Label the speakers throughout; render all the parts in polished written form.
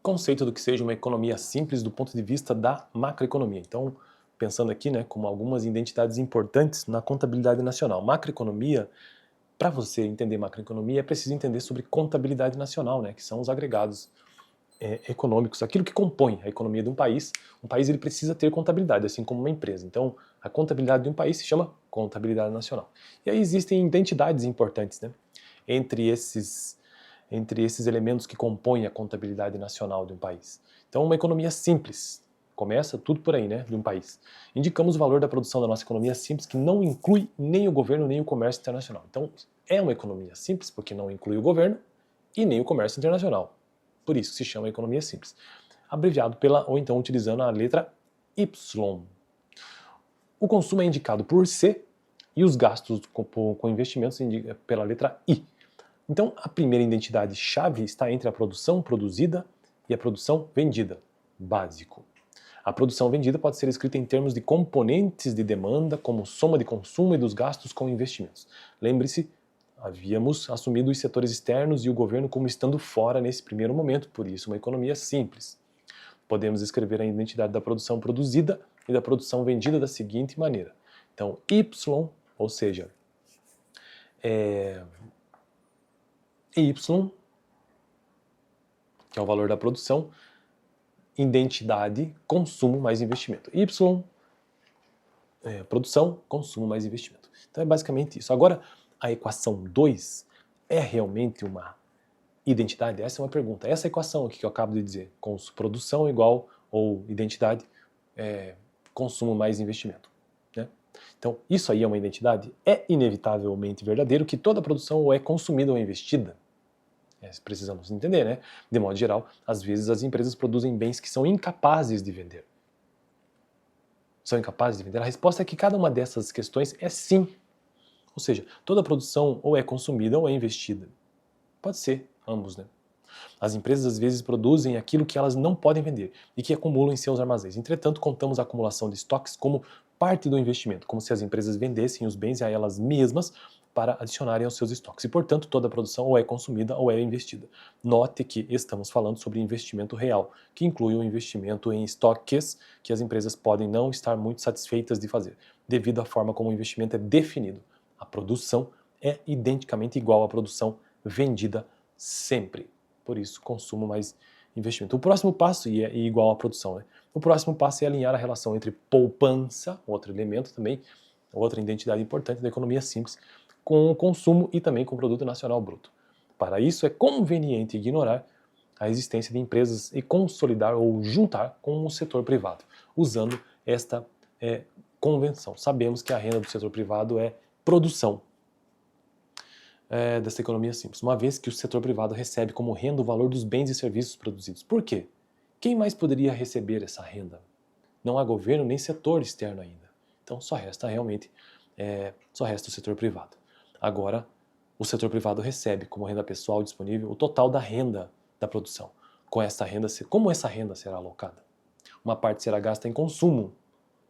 Speaker 1: conceito do que seja uma economia simples do ponto de vista da macroeconomia. Então, pensando aqui, né, como algumas identidades importantes na contabilidade nacional. Macroeconomia, para você entender macroeconomia, é preciso entender sobre contabilidade nacional, né, que são os agregados econômicos, aquilo que compõe a economia de um país. Um país ele precisa ter contabilidade, assim como uma empresa. Então, a contabilidade de um país se chama contabilidade nacional. E aí existem identidades importantes, né, entre esses elementos que compõem a contabilidade nacional de um país. Então, uma economia simples, começa tudo por aí, né, de um país. Indicamos o valor da produção da nossa economia simples, que não inclui nem o governo nem o comércio internacional. Então, é uma economia simples porque não inclui o governo e nem o comércio internacional. Por isso se chama economia simples. Abreviado ou então utilizando a letra Y. O consumo é indicado por C e os gastos com investimentos pela letra I. Então, a primeira identidade-chave está entre a produção produzida e a produção vendida, básico. A produção vendida pode ser escrita em termos de componentes de demanda, como soma de consumo e dos gastos com investimentos. Lembre-se, havíamos assumido os setores externos e o governo como estando fora nesse primeiro momento, por isso uma economia simples. Podemos escrever a identidade da produção produzida e da produção vendida da seguinte maneira. Então, Y, ou seja, Y, que é o valor da produção, identidade, consumo mais investimento. Y, produção, consumo mais investimento. Então é basicamente isso. Agora, a equação 2 é realmente uma identidade? Essa é uma pergunta. Essa equação aqui que eu acabo de dizer, produção igual, ou identidade, consumo mais investimento. Né? Então, isso aí é uma identidade? É inevitavelmente verdadeiro que toda produção ou é consumida ou é investida. Precisamos entender, né? De modo geral, às vezes as empresas produzem bens que são incapazes de vender. São incapazes de vender? A resposta é que cada uma dessas questões é sim. Ou seja, toda produção ou é consumida ou é investida. Pode ser, ambos, né? As empresas às vezes produzem aquilo que elas não podem vender e que acumulam em seus armazéns. Entretanto, contamos a acumulação de estoques como parte do investimento, como se as empresas vendessem os bens a elas mesmas para adicionarem aos seus estoques. E, portanto, toda a produção ou é consumida ou é investida. Note que estamos falando sobre investimento real, que inclui o investimento em estoques que as empresas podem não estar muito satisfeitas de fazer, devido à forma como o investimento é definido. A produção é identicamente igual à produção vendida sempre. Por isso, consumo mais investimento. O próximo passo, e é igual à produção, né? O próximo passo é alinhar a relação entre poupança, outro elemento também, outra identidade importante da economia simples, com o consumo e também com o produto nacional bruto. Para isso, é conveniente ignorar a existência de empresas e consolidar ou juntar com o setor privado, usando esta convenção. Sabemos que a renda do setor privado é produção dessa economia simples, uma vez que o setor privado recebe como renda o valor dos bens e serviços produzidos. Por quê? Quem mais poderia receber essa renda? Não há governo nem setor externo ainda. Então só resta realmente, só resta o setor privado. Agora, o setor privado recebe como renda pessoal disponível o total da renda da produção. Como essa renda será alocada? Uma parte será gasta em consumo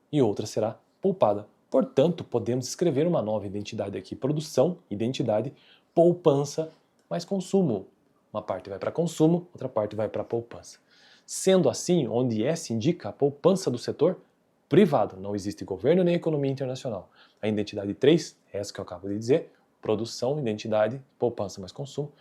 Speaker 1: e outra será poupada. Portanto, podemos escrever uma nova identidade aqui. Produção, identidade, poupança, mais consumo. Uma parte vai para consumo, outra parte vai para poupança. Sendo assim, onde S indica a poupança do setor privado. Não existe governo nem economia internacional. A identidade 3, essa que eu acabo de dizer, produção, identidade, poupança mais consumo,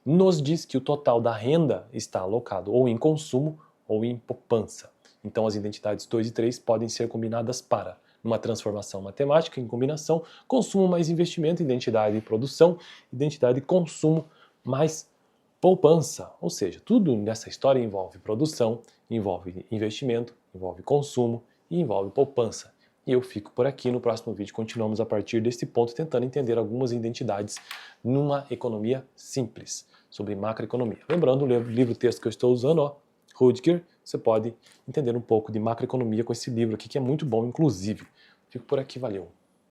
Speaker 1: nos diz que o total da renda está alocado ou em consumo ou em poupança. Então as identidades 2 e 3 podem ser combinadas para uma transformação matemática em combinação, consumo mais investimento, identidade produção, identidade consumo mais poupança. Ou seja, tudo nessa história envolve produção, envolve investimento, envolve consumo e envolve poupança. E eu fico por aqui. No próximo vídeo continuamos a partir deste ponto tentando entender algumas identidades numa economia simples, sobre macroeconomia. Lembrando, o livro-texto que eu estou usando, Rüdiger, você pode entender um pouco de macroeconomia com esse livro aqui, que é muito bom, inclusive. Fico por aqui, valeu!